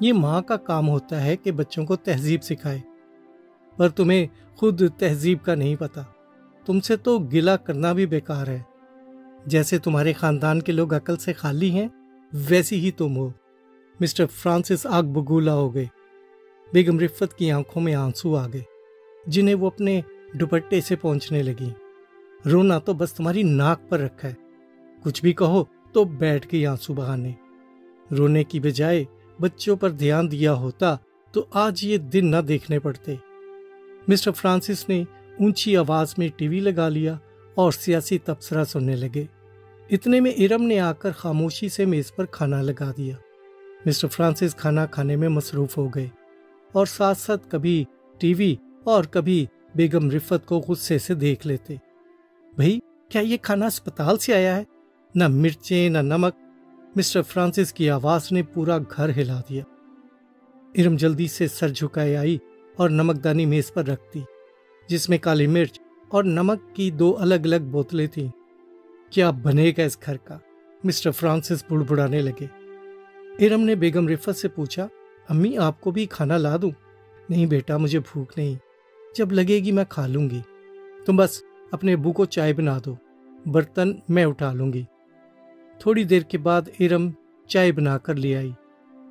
یہ ماں کا کام ہوتا ہے کہ بچوں کو تہذیب سکھائے، پر تمہیں خود تہذیب کا نہیں پتا۔ تم سے تو گلہ کرنا بھی بیکار ہے۔ جیسے تمہارے خاندان کے لوگ عقل سے خالی ہیں، ویسی ہی تم ہو۔ مسٹر فرانسس آگ بگولا ہو گئے۔ بیگم رفت کی آنکھوں میں آنسو آ گئے، جنہیں وہ اپنے دوپٹے سے پہنچنے لگیں۔ رونا تو بس تمہاری ناک پر رکھا ہے، کچھ بھی کہو تو بیٹھ گئی آنسو بہانے۔ رونے کی بجائے بچوں پر دھیان دیا ہوتا تو آج یہ دن نہ دیکھنے پڑتے۔ مسٹر فرانسس نے اونچی آواز میں ٹی وی لگا لیا اور سیاسی تبصرہ سننے لگے۔ اتنے میں ارم نے آ کر خاموشی سے میز پر کھانا لگا دیا۔ مسٹر فرانسس کھانا کھانے میں مصروف ہو گئے اور ساتھ ساتھ کبھی ٹی وی اور کبھی بیگم رفت کو غصے سے دیکھ لیتے۔ بھئی کیا یہ کھانا اسپتال سے آیا ہے؟ نہ مرچیں نہ نمک۔ مسٹر فرانسس کی آواز نے پورا گھر ہلا دیا۔ ارم جلدی سے سر جھکائے آئی اور نمکدانی میز پر رکھ دی، جس میں کالی مرچ اور نمک کی 2 الگ الگ بوتلیں تھیں۔ کیا بنے گا اس گھر کا؟ مسٹر فرانسس بڑبڑانے لگے۔ ارم نے بیگم رفت سے پوچھا، امی آپ کو بھی کھانا لا دوں؟ نہیں بیٹا، مجھے بھوک نہیں، جب لگے گی میں کھا لوں گی۔ تم بس اپنے ابو کو چائے بنا دو، برتن میں اٹھا لوں گی۔ تھوڑی دیر کے بعد ارم چائے بنا کر لے آئی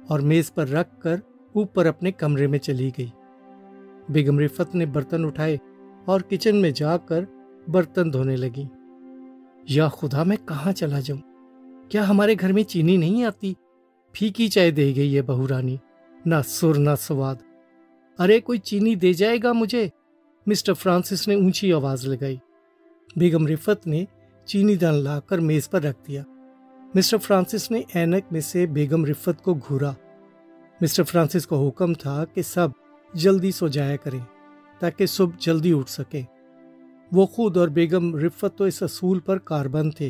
اور میز پر رکھ کر اوپر اپنے کمرے میں چلی گئی۔ بیگم رفت نے برتن اٹھائے اور کچن میں جا کر برتن دھونے لگی۔ یا خدا، میں کہاں چلا جاؤں؟ کیا ہمارے گھر میں چینی نہیں آتی؟ پھیکی چائے دے گئی ہے بہو رانی، نہ سر نہ سواد۔ ارے کوئی چینی دے جائے گا مجھے؟ مسٹر فرانسس نے اونچی آواز لگائی۔ بیگم رفت نے چینی دان لا کر میز پر رکھ دیا۔ مسٹر فرانسس نے اینک میں سے بیگم رفت کو گھورا۔ مسٹر فرانسس کو حکم تھا کہ سب جلدی سو جایا کریں تاکہ صبح جلدی اٹھ سکیں۔ وہ خود اور بیگم رفت تو اس اصول پر کاربند تھے،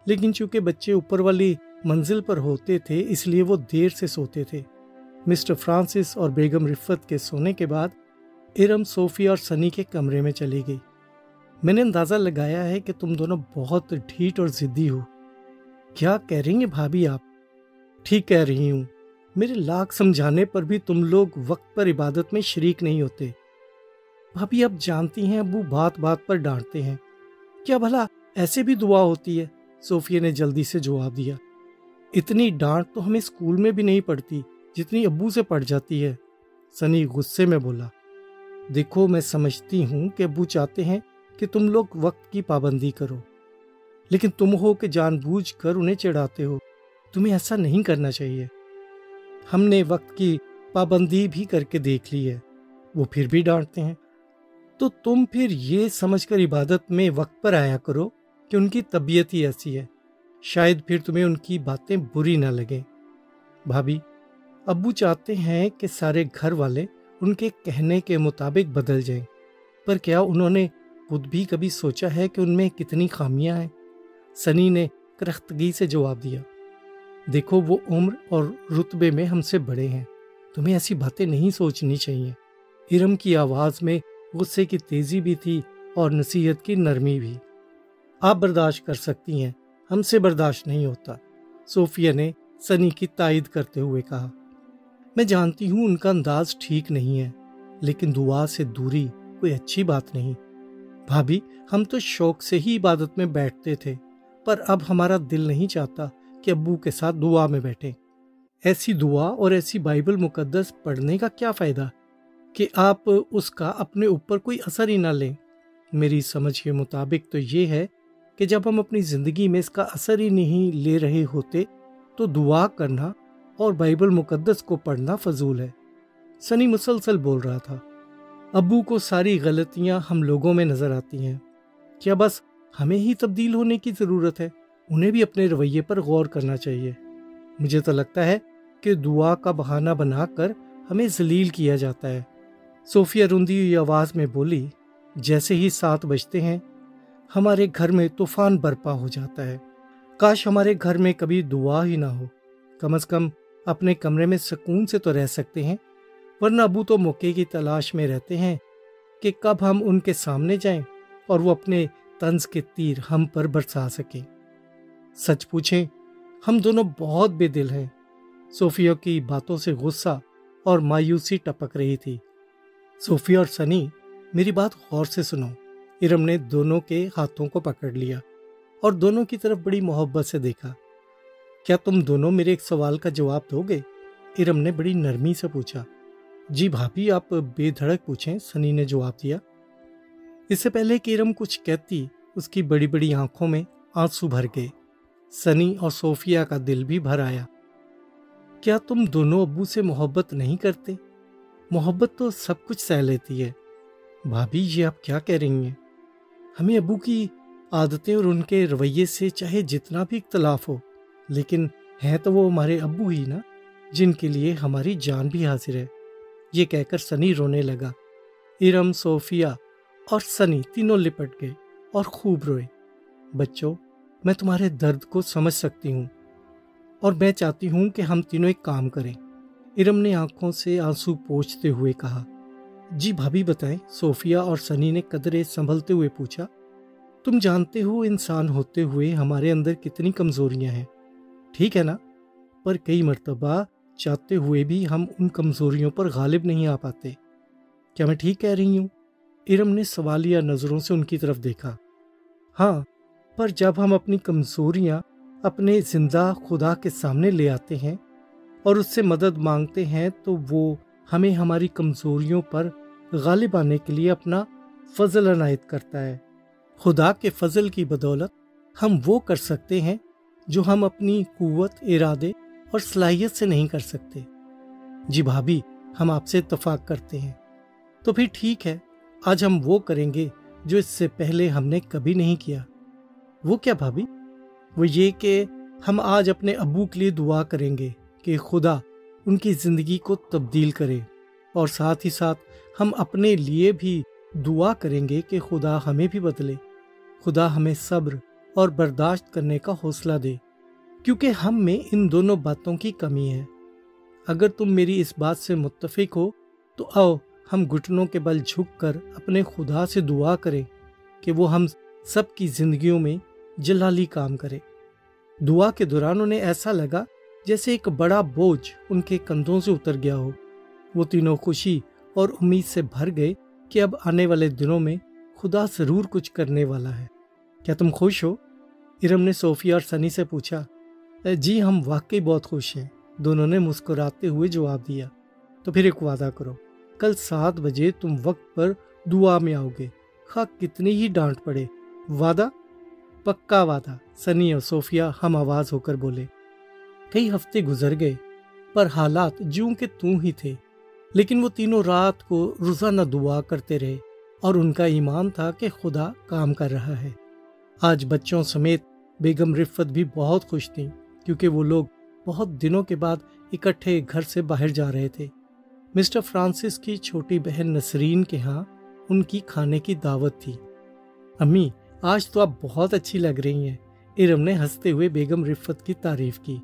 لیکن چونکہ بچے اوپر والی منزل پر ہوتے تھے اس لیے وہ دیر سے سوتے تھے۔ مسٹر فرانسس اور بیگم رفت کے سونے کے بعد ارم، صوفی اور سنی کے کمرے میں چلی گئی۔ میں نے اندازہ لگایا ہے کہ تم دونوں بہت ڈھیٹ اور ضدی ہو۔ کیا کہہ رہی ہیں بھابھی آپ؟ ٹھیک کہہ رہی ہوں، میرے لاکھ سمجھانے پر بھی تم لوگ وقت پر عبادت میں شریک نہیں ہوتے۔ بھابھی اب جانتی ہیں ابو بات بات پر ڈانٹتے ہیں، کیا بھلا ایسے بھی دعا ہوتی ہے؟ صوفیہ نے جلدی سے جواب دیا۔ اتنی ڈانٹ تو ہمیں اسکول میں بھی نہیں پڑتی جتنی ابو سے پڑ جاتی ہے، سنی غصے میں بولا۔ دیکھو میں سمجھتی ہوں کہ ابو چاہتے ہیں کہ تم لوگ وقت کی پابندی کرو، لیکن تم ہو کہ جان بوجھ کر انہیں چڑھاتے ہو۔ تمہیں ایسا نہیں کرنا چاہیے۔ ہم نے وقت کی پابندی بھی کر کے دیکھ لی ہے، وہ پھر بھی ڈانٹتے ہیں۔ تو تم پھر یہ سمجھ کر عبادت میں وقت پر آیا کرو کہ ان کی طبیعت ہی ایسی ہے، شاید پھر تمہیں ان کی باتیں بری نہ لگیں۔ بھابھی، ابو چاہتے ہیں کہ سارے گھر والے ان کے کہنے کے مطابق بدل جائیں، پر کیا انہوں نے خود بھی کبھی سوچا ہے کہ ان میں کتنی خامیاں ہیں؟ سنی نے کرختگی سے جواب دیا۔ دیکھو وہ عمر اور رتبے میں ہم سے بڑے ہیں، تمہیں ایسی باتیں نہیں سوچنی چاہیے۔ ارم کی آواز میں غصے کی تیزی بھی تھی اور نصیحت کی نرمی بھی۔ آپ برداشت کر سکتی ہیں، ہم سے برداشت نہیں ہوتا، صوفیہ نے سنی کی تائید کرتے ہوئے کہا۔ میں جانتی ہوں ان کا انداز ٹھیک نہیں ہے، لیکن دعا سے دوری کوئی اچھی بات نہیں۔ بھابھی، ہم تو شوق سے ہی عبادت میں بیٹھتے تھے، پر اب ہمارا دل نہیں چاہتا کہ ابو کے ساتھ دعا میں بیٹھیں۔ ایسی دعا اور ایسی بائبل مقدس پڑھنے کا کیا فائدہ کہ آپ اس کا اپنے اوپر کوئی اثر ہی نہ لیں۔ میری سمجھ کے مطابق تو یہ ہے کہ جب ہم اپنی زندگی میں اس کا اثر ہی نہیں لے رہے ہوتے تو دعا کرنا اور بائبل مقدس کو پڑھنا فضول ہے۔ سنی مسلسل بول رہا تھا، ابو کو ساری غلطیاں ہم لوگوں میں نظر آتی ہیں، کیا بس ہمیں ہی تبدیل ہونے کی ضرورت ہے؟ انہیں بھی اپنے رویے پر غور کرنا چاہیے۔ مجھے تو لگتا ہے کہ دعا کا بہانہ بنا کر ہمیں ذلیل کیا جاتا ہے۔ صوفیہ روندی ہوئی آواز میں بولی، جیسے ہی 7 بجتے ہیں ہمارے گھر میں طوفان برپا ہو جاتا ہے۔ کاش ہمارے گھر میں کبھی دعا ہی نہ ہو، کم از کم اپنے کمرے میں سکون سے تو رہ سکتے ہیں، ورنہ ابو تو موقع کی تلاش میں رہتے ہیں کہ کب ہم ان کے سامنے جائیں اور وہ اپنے طنز کے تیر ہم پر برسا سکیں۔ سچ پوچھیں، ہم دونوں بہت بے دل ہیں۔ صوفیہ کی باتوں سے غصہ اور مایوسی ٹپک رہی تھی۔ صوفیہ اور سنی، میری بات غور سے سنو۔ ارم نے دونوں کے ہاتھوں کو پکڑ لیا اور دونوں کی طرف بڑی محبت سے دیکھا۔ کیا تم دونوں میرے ایک سوال کا جواب دو گے؟ ارم نے بڑی نرمی سے پوچھا۔ جی بھابھی، آپ بے دھڑک پوچھیں، سنی نے جواب دیا۔ اس سے پہلے کہ ارم کچھ کہتی، اس کی بڑی بڑی آنکھوں میں آنسو بھر گئے۔ سنی اور صوفیہ کا دل بھی بھر آیا۔ کیا تم دونوں ابو سے محبت نہیں کرتے؟ محبت تو سب کچھ سہ لیتی ہے۔ بھابھی، یہ آپ کیا کہہ رہی ہیں؟ ہمیں ابو کی عادتیں اور ان کے رویے سے چاہے جتنا بھی اختلاف ہو، لیکن ہیں تو وہ ہمارے ابو ہی نا، جن کے لیے ہماری جان بھی حاضر ہے۔ یہ کہہ کر سنی رونے لگا۔ ارم، صوفیہ اور سنی تینوں لپٹ گئے اور خوب روئے۔ بچوں، میں تمہارے درد کو سمجھ سکتی ہوں اور میں چاہتی ہوں کہ ہم تینوں ایک کام کریں۔ ارم نے آنکھوں سے آنسو پوچھتے ہوئے کہا۔ جی بھابھی بتائیں، صوفیہ اور سنی نے قدرے سنبھلتے ہوئے پوچھا۔ تم جانتے ہو انسان ہوتے ہوئے ہمارے اندر کتنی کمزوریاں ہیں، ٹھیک ہے نا؟ پر کئی مرتبہ چاہتے ہوئے بھی ہم ان کمزوریوں پر غالب نہیں آ پاتے۔ کیا میں ٹھیک کہہ رہی ہوں؟ ارم نے سوالیہ نظروں سے ان کی طرف دیکھا۔ ہاں، پر جب ہم اپنی کمزوریاں اپنے زندہ خدا کے سامنے لے آتے ہیں اور اس سے مدد مانگتے ہیں تو وہ ہمیں ہماری کمزوریوں پر غالب آنے کے لیے اپنا فضل عنایت کرتا ہے۔ خدا کے فضل کی بدولت ہم وہ کر سکتے ہیں جو ہم اپنی قوت، ارادے اور صلاحیت سے نہیں کر سکتے۔ جی بھابھی، ہم آپ سے اتفاق کرتے ہیں۔ تو پھر ٹھیک ہے، آج ہم وہ کریں گے جو اس سے پہلے ہم نے کبھی نہیں کیا۔ وہ کیا بھابھی؟ وہ یہ کہ ہم آج اپنے ابو کے لیے دعا کریں گے کہ خدا ان کی زندگی کو تبدیل کرے، اور ساتھ ہی ساتھ ہم اپنے لیے بھی دعا کریں گے کہ خدا ہمیں بھی بدلے، خدا ہمیں صبر اور برداشت کرنے کا حوصلہ دے، کیونکہ ہم میں ان دونوں باتوں کی کمی ہے۔ اگر تم میری اس بات سے متفق ہو تو آؤ ہم گھٹنوں کے بل جھک کر اپنے خدا سے دعا کریں کہ وہ ہم سب کی زندگیوں میں جلالی کام کرے۔ دعا کے دوران انہیں ایسا لگا جیسے ایک بڑا بوجھ ان کے کندھوں سے اتر گیا ہو۔ وہ تینوں خوشی اور امید سے بھر گئے کہ اب آنے والے دنوں میں خدا ضرور کچھ کرنے والا ہے۔ کیا تم خوش ہو؟ ارم نے صوفیہ اور سنی سے پوچھا۔ جی ہم واقعی بہت خوش ہیں، دونوں نے مسکراتے ہوئے جواب دیا۔ تو پھر ایک وعدہ کرو، کل 7 بجے تم وقت پر دعا میں آؤ گے، خواہ کتنی ہی ڈانٹ پڑے۔ وعدہ؟ پکا وعدہ، سنی اور صوفیہ ہم آواز ہو کر بولے۔ کئی ہفتے گزر گئے، پر حالات جوں کہ توں ہی تھے، لیکن وہ تینوں رات کو روزانہ دعا کرتے رہے اور ان کا ایمان تھا کہ خدا کام کر رہا ہے۔ آج بچوں سمیت بیگم رفت بھی بہت خوش تھیں، کیونکہ وہ لوگ بہت دنوں کے بعد اکٹھے گھر سے باہر جا رہے تھے۔ مسٹر فرانسس کی چھوٹی بہن نسرین کے ہاں ان کی کھانے کی دعوت تھی۔ امی، آج تو آپ بہت اچھی لگ رہی ہیں، ارم نے ہنستے ہوئے بیگم رفت کی تعریف کی۔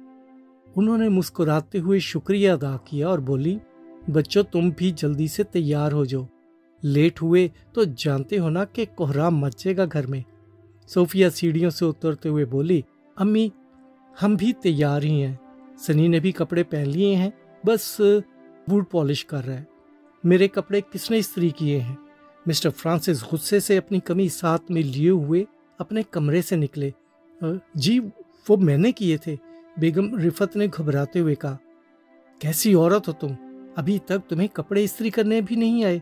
انہوں نے مسکراتے ہوئے شکریہ ادا کیا اور بولی، بچوں تم بھی جلدی سے تیار ہو جاؤ، لیٹ ہوئے تو جانتے ہو نا کہ کوہرام مچے گا گھر میں۔ صوفیہ سیڑھیوں سے اترتے ہوئے بولی، امی ہم بھی تیار ہی ہیں، سنی نے بھی کپڑے پہن لیے ہیں، بس بوٹ پالش کر رہا ہے۔ میرے کپڑے کس نے استری کیے ہیں؟ مسٹر فرانسس غصے سے اپنی قمیض ساتھ میں لیے ہوئے اپنے کمرے سے نکلے۔ جی وہ میں نے کیے تھے، بیگم رفت نے گھبراتے ہوئے کہا۔ کیسی عورت ہو تم، ابھی تک تمہیں کپڑے استری کرنے بھی نہیں آئے؟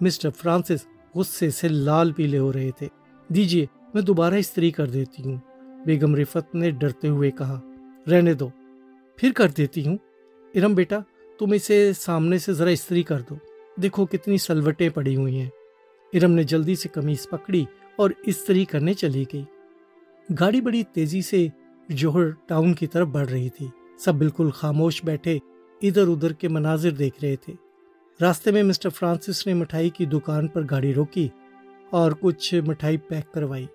مسٹر فرانسس غصے سے لال پیلے ہو رہے تھے۔ دیجیے میں دوبارہ استری کر دیتی ہوں، بیگم رفت نے ڈرتے ہوئے کہا۔ رہنے دو، پھر کر دیتی ہوں۔ ارم بیٹا تم اسے سامنے سے ذرا استری کر دو، دیکھو کتنی سلوٹیں پڑی ہوئی ہیں۔ ارم نے جلدی سے قمیص پکڑی اور استری کرنے چلی گئی۔ گاڑی بڑی تیزی سے جوہر ٹاؤن کی طرف بڑھ رہی تھی۔ سب بالکل خاموش بیٹھے ادھر ادھر کے مناظر دیکھ رہے تھے۔ راستے میں مسٹر فرانسس نے مٹھائی کی دکان پر گاڑی روکی اور کچھ مٹھائی پیک کروائی۔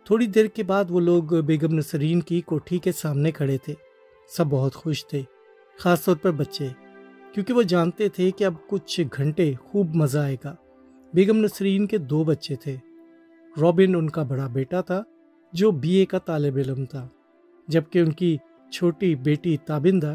تھوڑی دیر کے بعد وہ لوگ بیگم نسرین کی کوٹھی کے سامنے کھڑے تھے۔ سب بہت خوش تھے، خاص طور پر بچے، کیونکہ وہ جانتے تھے کہ اب کچھ گھنٹے خوب مزہ آئے گا۔ بیگم نسرین کے 2 بچے تھے۔ رابن ان کا بڑا بیٹا تھا جو BA کا طالب علم تھا، جبکہ ان کی چھوٹی بیٹی تابندہ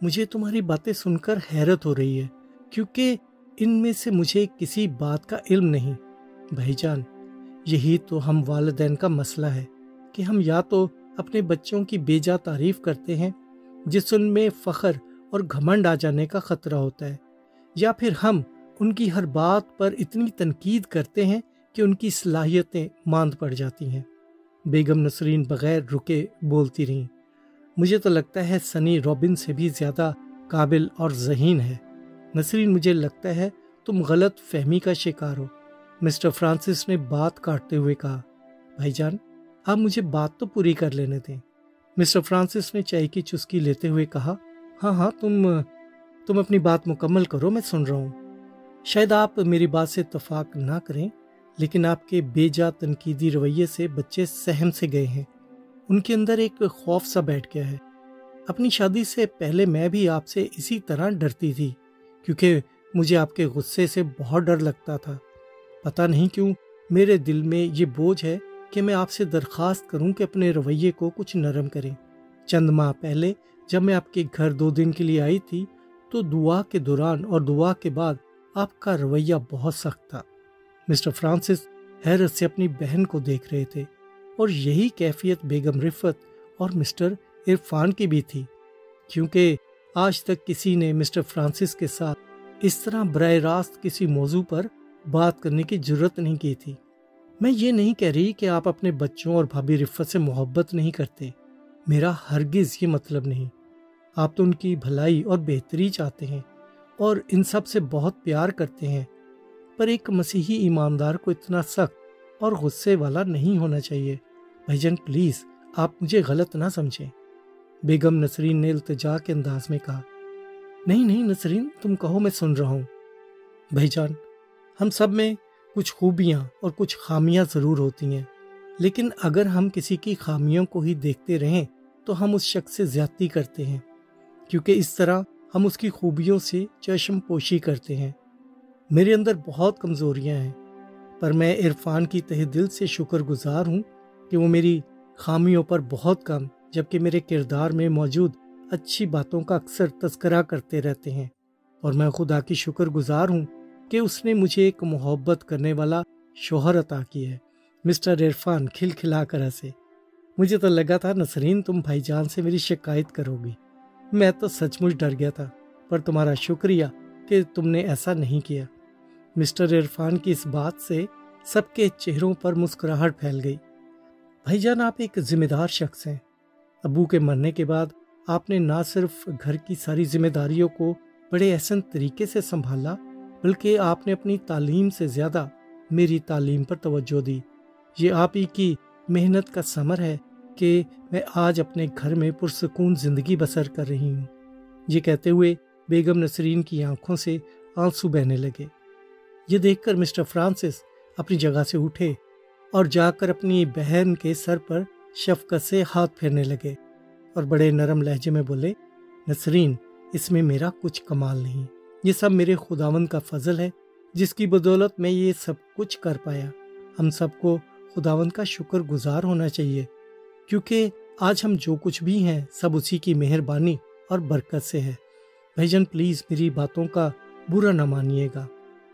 مجھے تمہاری باتیں سن کر حیرت ہو رہی ہے، کیونکہ ان میں سے مجھے کسی بات کا علم نہیں۔ بھائی جان، یہی تو ہم والدین کا مسئلہ ہے کہ ہم یا تو اپنے بچوں کی بے جا تعریف کرتے ہیں جس ان میں فخر اور گھمنڈ آ جانے کا خطرہ ہوتا ہے، یا پھر ہم ان کی ہر بات پر اتنی تنقید کرتے ہیں کہ ان کی صلاحیتیں ماند پڑ جاتی ہیں۔ بیگم نسرین بغیر رکے بولتی رہیں۔ مجھے تو لگتا ہے سنی رابن سے بھی زیادہ قابل اور ذہین ہے۔ نسرین، مجھے لگتا ہے تم غلط فہمی کا شکار ہو۔ مسٹر فرانسس نے بات کاٹتے ہوئے کہا۔ بھائی جان، آپ مجھے بات تو پوری کر لینے دیں۔ مسٹر فرانسس نے چائے کی چسکی لیتے ہوئے کہا، ہاں تم اپنی بات مکمل کرو، میں سن رہا ہوں۔ شاید آپ میری بات سے اتفاق نہ کریں، لیکن آپ کے بے جا تنقیدی رویے سے بچے سہم سے گئے ہیں۔ ان کے اندر ایک خوف سا بیٹھ گیا ہے۔ اپنی شادی سے پہلے میں بھی آپ سے اسی طرح ڈرتی تھی، کیونکہ مجھے آپ کے غصے سے بہت ڈر لگتا تھا۔ پتہ نہیں کیوں میرے دل میں یہ بوجھ ہے کہ میں آپ سے درخواست کروں کہ اپنے رویے کو کچھ نرم کریں۔ چند ماہ پہلے جب میں آپ کے گھر 2 دن کے لیے آئی تھی تو دعا کے دوران اور دعا کے بعد آپ کا رویہ بہت سخت تھا۔ مسٹر فرانسس حیرت سے اپنی بہن کو دیکھ رہے تھے، اور یہی کیفیت بیگم رفت اور مسٹر عرفان کی بھی تھی، کیونکہ آج تک کسی نے مسٹر فرانسس کے ساتھ اس طرح براہ راست کسی موضوع پر بات کرنے کی جرت نہیں کی تھی۔ میں یہ نہیں کہہ رہی کہ آپ اپنے بچوں اور بھابھی رفت سے محبت نہیں کرتے، میرا ہرگز یہ مطلب نہیں۔ آپ تو ان کی بھلائی اور بہتری چاہتے ہیں اور ان سب سے بہت پیار کرتے ہیں، پر ایک مسیحی ایماندار کو اتنا سخت اور غصے والا نہیں ہونا چاہیے۔ بھائی جان، پلیز آپ مجھے غلط نہ سمجھیں۔ بیگم نسرین نے التجا کے انداز میں کہا۔ نہیں نسرین، تم کہو، میں سن رہا ہوں۔ بھائی جان، ہم سب میں کچھ خوبیاں اور کچھ خامیاں ضرور ہوتی ہیں، لیکن اگر ہم کسی کی خامیوں کو ہی دیکھتے رہیں تو ہم اس شخص سے زیادتی کرتے ہیں، کیونکہ اس طرح ہم اس کی خوبیوں سے چشم پوشی کرتے ہیں۔ میرے اندر بہت کمزوریاں ہیں، پر میں عرفان کی تہ دل سے شکر گزار ہوں کہ وہ میری خامیوں پر بہت کم جبکہ میرے کردار میں موجود اچھی باتوں کا اکثر تذکرہ کرتے رہتے ہیں، اور میں خدا کی شکر گزار ہوں کہ اس نے مجھے ایک محبت کرنے والا شوہر عطا کیا ہے۔ مسٹر عرفان کھلکھلا کر ہنسے۔ مجھے تو لگا تھا نسرین تم بھائی جان سے میری شکایت کرو گی، میں تو سچ مچ ڈر گیا تھا، پر تمہارا شکریہ کہ تم نے ایسا نہیں کیا۔ مسٹر عرفان کی اس بات سے سب کے چہروں پر مسکراہٹ پھیل گئی۔ بھائی جان، آپ ایک ذمہ دار شخص ہیں۔ ابو کے مرنے کے بعد آپ نے نہ صرف گھر کی ساری ذمہ داریوں کو بڑے احسن طریقے سے سنبھالا، بلکہ آپ نے اپنی تعلیم سے زیادہ میری تعلیم پر توجہ دی۔ یہ آپ ہی کی محنت کا ثمر ہے کہ میں آج اپنے گھر میں پرسکون زندگی بسر کر رہی ہوں۔ یہ کہتے ہوئے بیگم نسرین کی آنکھوں سے آنسو بہنے لگے۔ یہ دیکھ کر مسٹر فرانسس اپنی جگہ سے اٹھے اور جا کر اپنی بہن کے سر پر شفقت سے ہاتھ پھیرنے لگے اور بڑے نرم لہجے میں بولے، نسرین، اس میں میرا کچھ کمال نہیں، یہ سب میرے خداوند کا فضل ہے جس کی بدولت میں یہ سب کچھ کر پایا۔ ہم سب کو خداوند کا شکر گزار ہونا چاہیے، کیونکہ آج ہم جو کچھ بھی ہیں سب اسی کی مہربانی اور برکت سے ہے۔ بھائی جان، پلیز میری باتوں کا برا نہ مانیے گا۔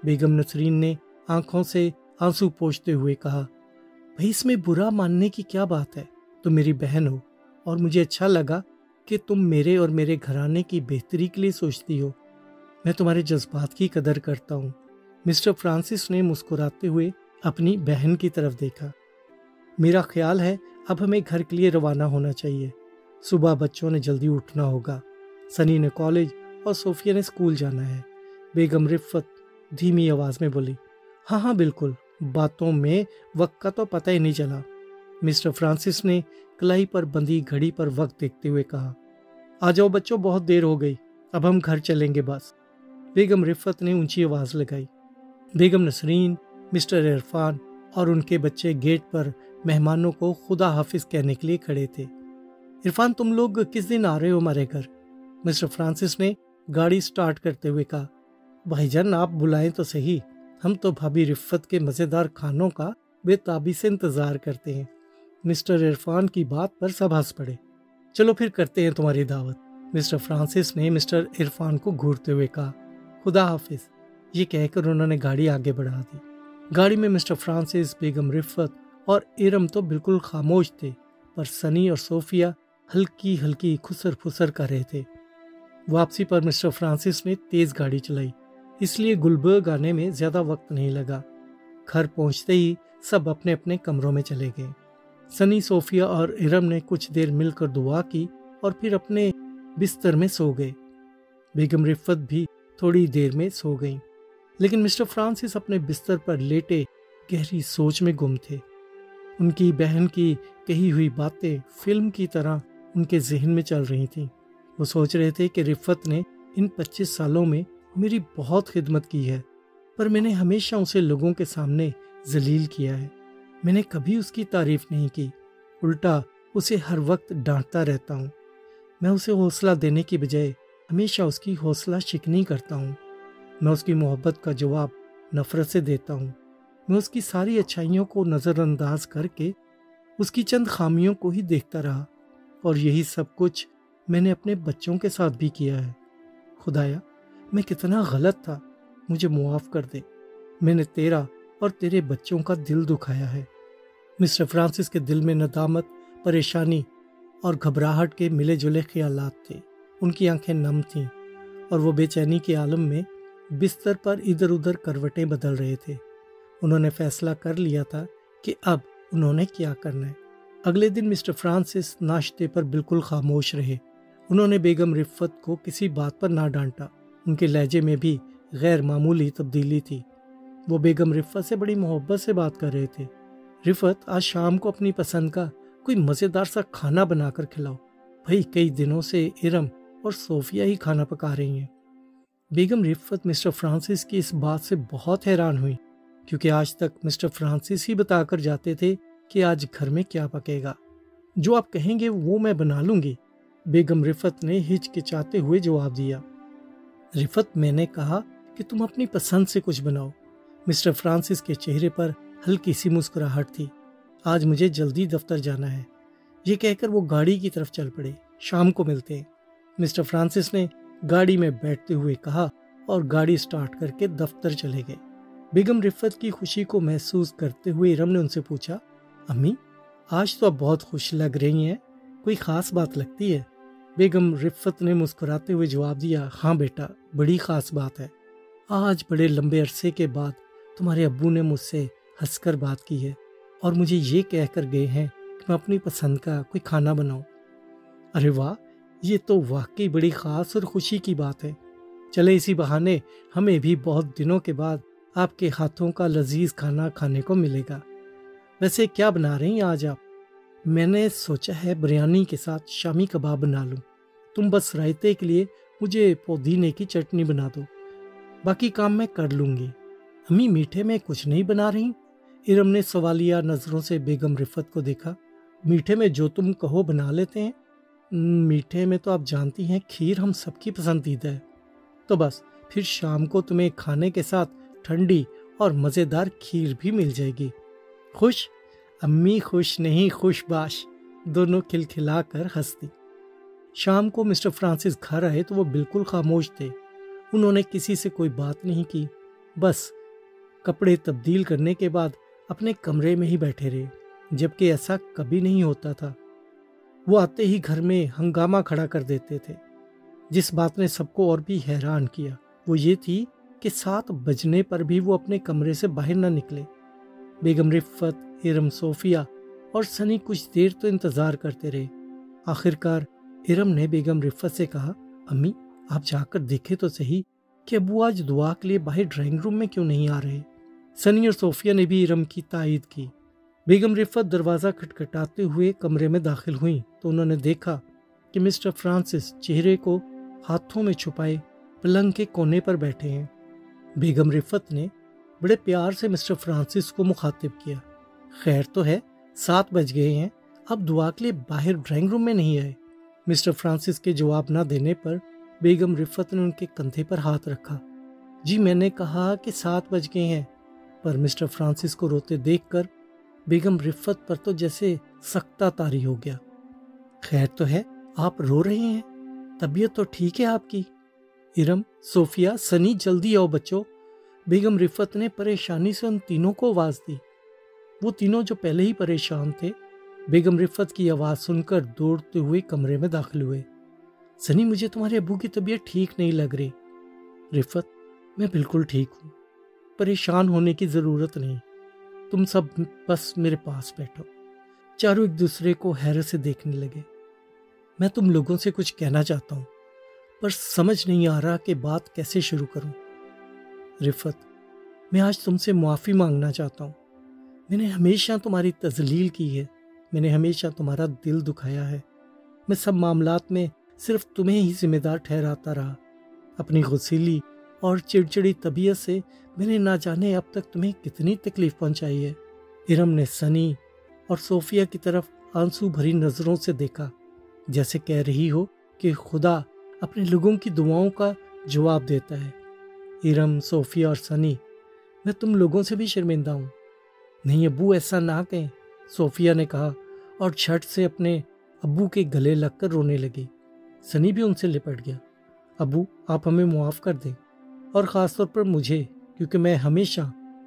بیگم نسرین نے آنکھوں سے آنسو پوچھتے ہوئے کہا، بھائی اس میں برا ماننے کی کیا بات ہے؟ تم میری بہن ہو اور مجھے اچھا لگا کہ تم میرے اور میرے گھرانے کی بہتری کے لیے سوچتی ہو۔ میں تمہارے جذبات کی قدر کرتا ہوں۔ مسٹر فرانسس نے مسکراتے ہوئے اپنی بہن کی طرف دیکھا۔ میرا خیال ہے اب ہمیں گھر کے لیے روانہ ہونا چاہیے۔ صبح بچوں نے جلدی اٹھنا ہوگا، سنی نے کالج اور صوفیہ نے اسکول جانا ہے۔ بیگم رفت دھیمی آواز میں بولی، ہاں بالکل، باتوں میں وقت کا تو پتہ ہی نہیں چلا۔ مسٹر فرانسس نے کلائی پر بندھی گھڑی پر وقت دیکھتے ہوئے کہا، آ جاؤ بچوں، بہت دیر ہو گئی، اب ہم گھر چلیں گے بس۔ بیگم رفت نے اونچی آواز لگائی۔ بیگم نسرین، مسٹر عرفان اور ان کے بچے گیٹ پر مہمانوں کو خدا حافظ کہنے کے لیے کھڑے تھے۔ عرفان، تم لوگ کس دن آ رہے ہو ہمارے گھر؟ مسٹر فرانسس نے گاڑی سٹارٹ کرتے ہوئے کہا۔ بھائی جان، آپ بلائیں تو صحیح، ہم تو بھابھی رفت کے مزیدار کھانوں کا بے تابی سے انتظار کرتے ہیں۔ مسٹر عرفان کی بات پر سب ہنس پڑے۔ چلو پھر کرتے ہیں تمہاری دعوت۔ مسٹر فرانسس نے مسٹر عرفان کو گھورتے ہوئے کہا، خدا حافظ۔ یہ کہہ کر انہوں نے گاڑی آگے بڑھا دی۔ گاڑی میں مسٹر فرانسس، بیگم رفت اور ارم تو بالکل خاموش تھے، پر سنی اور صوفیہ ہلکی ہلکی خسر پھسر کر رہے تھے۔ واپسی پر مسٹر فرانسس نے تیز گاڑی چلائی، اس لیے گلبرگ آنے میں زیادہ وقت نہیں لگا۔ گھر پہنچتے ہی سب اپنے اپنے کمروں میں چلے گئے۔ سنی، صوفیہ اور ارم نے کچھ دیر مل کر دعا کی اور پھر اپنے بستر میں سو گئے۔ بیگم رفت بھی تھوڑی دیر میں سو گئیں، لیکن مسٹر فرانسس اپنے بستر پر لیٹے گہری سوچ میں گم تھے۔ ان کی بہن کی کہی ہوئی باتیں فلم کی طرح ان کے ذہن میں چل رہی تھیں۔ وہ سوچ رہے تھے کہ رفت نے ان 25 سالوں میں میری بہت خدمت کی ہے، پر میں نے ہمیشہ اسے لوگوں کے سامنے ذلیل کیا ہے۔ میں نے کبھی اس کی تعریف نہیں کی، الٹا اسے ہر وقت ڈانٹتا رہتا ہوں۔ میں اسے حوصلہ دینے کی بجائے ہمیشہ اس کی حوصلہ شکنی کرتا ہوں۔ میں اس کی محبت کا جواب نفرت سے دیتا ہوں۔ میں اس کی ساری اچھائیوں کو نظر انداز کر کے اس کی چند خامیوں کو ہی دیکھتا رہا، اور یہی سب کچھ میں نے اپنے بچوں کے ساتھ بھی کیا ہے۔ خدایا، میں کتنا غلط تھا، مجھے معاف کر دے۔ میں نے تیرا اور تیرے بچوں کا دل دکھایا ہے۔ مسٹر فرانسس کے دل میں ندامت، پریشانی اور گھبراہٹ کے ملے جلے خیالات تھے۔ ان کی آنکھیں نم تھیں اور وہ بے چینی کے عالم میں بستر پر ادھر ادھر کروٹیں بدل رہے تھے۔ انہوں نے فیصلہ کر لیا تھا کہ اب انہوں نے کیا کرنا ہے۔ اگلے دن مسٹر فرانسس ناشتے پر بالکل خاموش رہے۔ انہوں نے بیگم رفت کو کسی بات پر نہ ڈانٹا۔ ان کے لہجے میں بھی غیر معمولی تبدیلی تھی۔ وہ بیگم رفت سے بڑی محبت سے بات کر رہے تھے۔ رفت، آج شام کو اپنی پسند کا کوئی مزیدار سا کھانا بنا کر کھلاؤ۔ بھائی، کئی دنوں سے ارم اور صوفیہ ہی کھانا پکا رہی ہیں۔ بیگم رفت مسٹر فرانسس کی اس بات سے بہت حیران ہوئی، کیونکہ آج تک مسٹر فرانسس ہی بتا کر جاتے تھے کہ آج گھر میں کیا پکے گا۔ جو آپ کہیں گے وہ میں بنا لوں گی، بیگم رفت نے ہچکچاتے ہوئے جواب دیا۔ رفت، میں نے کہا کہ تم اپنی پسند سے کچھ بناؤ۔ مسٹر فرانسس کے چہرے پر ہلکی سی مسکراہٹ تھی۔ آج مجھے جلدی دفتر جانا ہے، یہ کہہ کر وہ گاڑی کی طرف چل پڑے۔ شام کو ملتے ہیں، مسٹر فرانسس نے گاڑی میں بیٹھتے ہوئے کہا اور گاڑی سٹارٹ کر کے دفتر چلے گئے۔ بیگم رفت کی خوشی کو محسوس کرتے ہوئے ارم نے ان سے پوچھا، امی، آج تو آپ بہت خوش لگ رہی ہیں، کوئی خاص بات لگتی ہے؟ بیگم رفت نے مسکراتے ہوئے جواب دیا، ہاں بیٹا، بڑی خاص بات ہے۔ آج بڑے لمبے عرصے کے بعد تمہارے ابو نے مجھ سے ہنس کر بات کی ہے اور مجھے یہ کہہ کر گئے ہیں کہ میں اپنی پسند کا کوئی کھانا بناؤں۔ ارے واہ، یہ تو واقعی بڑی خاص اور خوشی کی بات ہے۔ چلے اسی بہانے ہمیں بھی بہت دنوں کے بعد آپ کے ہاتھوں کا لذیذ کھانا کھانے کو ملے گا۔ ویسے کیا بنا رہی ہیں آج آپ؟ میں نے سوچا ہے بریانی کے ساتھ شامی کباب بنا لوں۔ تم بس رائتے کے لیے مجھے پودینے کی چٹنی بنا دو، باقی کام میں کر لوں گی۔ امی، میٹھے میں کچھ نہیں بنا رہی؟ ارم نے سوالیہ نظروں سے بیگم رفت کو دیکھا۔ میٹھے میں جو تم کہو بنا لیتے ہیں۔ میٹھے میں تو آپ جانتی ہیں کھیر ہم سب کی پسندیدہ ہے، تو بس پھر شام کو تمہیں کھانے کے ساتھ ٹھنڈی اور مزیدار کھیر بھی مل جائے گی۔ خوش؟ امی خوش نہیں، خوش باش، دونوں کھلکھلا کر ہنس دی۔ شام کو مسٹر فرانسس گھر آئے تو وہ بالکل خاموش تھے۔ انہوں نے کسی سے کوئی بات نہیں کی، بس کپڑے تبدیل کرنے کے بعد اپنے کمرے میں ہی بیٹھے رہے، جبکہ ایسا کبھی نہیں ہوتا تھا۔ وہ آتے ہی گھر میں ہنگامہ کھڑا کر دیتے تھے۔ جس بات نے سب کو اور بھی حیران کیا وہ یہ تھی کہ 7 بجنے پر بھی وہ اپنے کمرے سے باہر نہ نکلے۔ بیگم رفت، ارم، صوفیہ اور سنی کچھ دیر تو انتظار کرتے رہے۔ آخرکار ارم نے بیگم رفت سے کہا، امی، آپ جا کر دیکھیں تو صحیح کہ ابو آج دعا کے لیے باہر ڈرائنگ روم میں کیوں نہیں آ رہے۔ سنی اور صوفیہ نے بھی ارم کی تائید کی۔ بیگم رفت دروازہ کھٹکھٹاتے ہوئے کمرے میں داخل ہوئیں تو انہوں نے دیکھا کہ مسٹر فرانسس چہرے کو ہاتھوں میں چھپائے پلنگ کے کونے پر بیٹھے ہیں۔ بیگم رفت نے بڑے پیار سے مسٹر فرانسس کو مخاطب کیا، خیر تو ہے، 7 بج گئے ہیں، اب دعا کے لیے باہر ڈرائنگ روم میں نہیں آئے؟ مسٹر فرانسس کے جواب نہ دینے پر بیگم رفت نے ان کے کندھے پر ہاتھ رکھا۔ جی میں نے کہا کہ 7 بج گئے ہیں، پر مسٹر فرانسس کو روتے دیکھ کر بیگم رفت پر تو جیسے سکتہ طاری ہو گیا۔ خیر تو ہے، آپ رو رہے ہیں؟ طبیعت تو ٹھیک ہے آپ کی؟ ارم، صوفیہ، سنی، جلدی آؤ بچوں۔ بیگم رفت نے پریشانی سے ان تینوں کو آواز دی۔ وہ تینوں جو پہلے ہی پریشان تھے، بیگم رفت کی آواز سن کر دوڑتے ہوئے کمرے میں داخل ہوئے۔ سنی، مجھے تمہارے ابو کی طبیعت ٹھیک نہیں لگ رہی۔ رفت، میں بالکل ٹھیک ہوں، پریشان ہونے کی ضرورت نہیں، تم سب بس میرے پاس بیٹھو۔ چاروں ایک دوسرے کو حیرت سے دیکھنے لگے۔ میں تم لوگوں سے کچھ کہنا چاہتا ہوں، پر سمجھ نہیں آ رہا کہ بات کیسے شروع کروں۔ رفت، میں آج تم سے معافی مانگنا چاہتا ہوں۔ میں نے ہمیشہ تمہاری تذلیل کی ہے، میں نے ہمیشہ تمہارا دل دکھایا ہے، میں سب معاملات میں صرف تمہیں ہی ذمہ دار ٹھہراتا رہا۔ اپنی غصیلی اور چڑچڑی طبیعت سے میں نے نہ جانے اب تک تمہیں کتنی تکلیف پہنچائی ہے۔ ارم نے سنی اور صوفیہ کی طرف آنسو بھری نظروں سے دیکھا، جیسے کہہ رہی ہو کہ خدا اپنے لوگوں کی دعاؤں کا جواب دیتا ہے۔ ارم، صوفیہ اور سنی، میں تم لوگوں سے بھی شرمندہ ہوں۔ نہیں ابو، ایسا نہ کہیں، صوفیہ نے کہا اور جھٹ سے اپنے ابو کے گلے لگ کر رونے لگی۔ سنی بھی ان سے لپٹ گیا۔ ابو، آپ ہمیں معاف کر دیں، اور خاص طور پر مجھے، کیونکہ میں ہمیشہ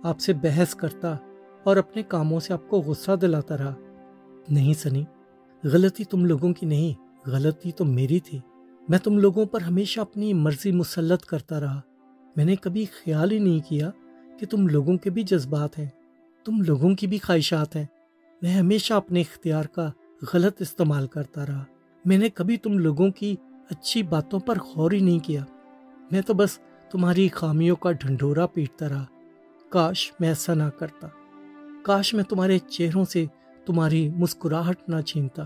آپ سے بحث کرتا اور اپنے کاموں سے آپ کو غصہ دلاتا رہا۔ نہیں سنی، غلطی تم لوگوں کی نہیں، غلطی تو میری تھی۔ میں تم لوگوں پر ہمیشہ اپنی مرضی مسلط کرتا رہا۔ میں نے کبھی خیال ہی نہیں کیا کہ تم لوگوں کے بھی جذبات ہیں، تم لوگوں کی بھی خواہشات ہیں۔ میں ہمیشہ اپنے اختیار کا غلط استعمال کرتا رہا۔ میں نے کبھی تم لوگوں کی اچھی باتوں پر غور ہی نہیں کیا۔ میں تو بس تمہاری خامیوں کا ڈھنڈورا پیٹتا رہا۔ کاش میں ایسا نہ کرتا، کاش میں تمہارے چہروں سے تمہاری مسکراہٹ نہ چھینتا۔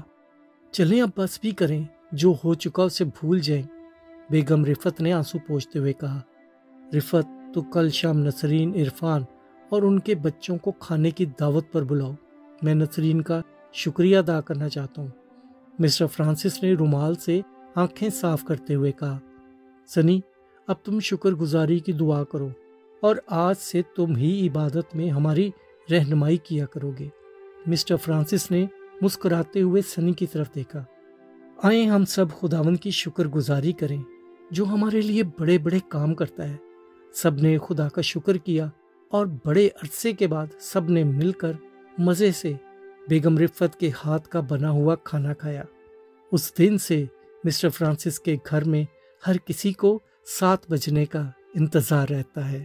چلیں اب بس بھی کریں، جو ہو چکا اسے بھول جائیں، بیگم رفت نے آنسو پوچھتے ہوئے کہا۔ رفت، تو کل شام نسرین، عرفان اور ان کے بچوں کو کھانے کی دعوت پر بلاؤ۔ میں نسرین کا شکریہ ادا کرنا چاہتا ہوں۔ مسٹر فرانسس نے رومال سے آنکھیں صاف کرتے ہوئے کہا۔ سنی، اب تم شکر گزاری کی دعا کرو، اور آج سے تم ہی عبادت میں ہماری رہنمائی کیا کرو گے۔ مسٹر فرانسس نے مسکراتے ہوئے سنی کی طرف دیکھا۔ آئیں ہم سب خداوند کی شکر گزاری کریں، جو ہمارے لیے بڑے بڑے کام کرتا ہے۔ سب نے خدا کا شکر کیا، اور بڑے عرصے کے بعد سب نے مل کر مزے سے بیگم رفت کے ہاتھ کا بنا ہوا کھانا کھایا۔ اس دن سے مسٹر فرانسس کے گھر میں ہر کسی کو 7 بجنے کا انتظار رہتا ہے۔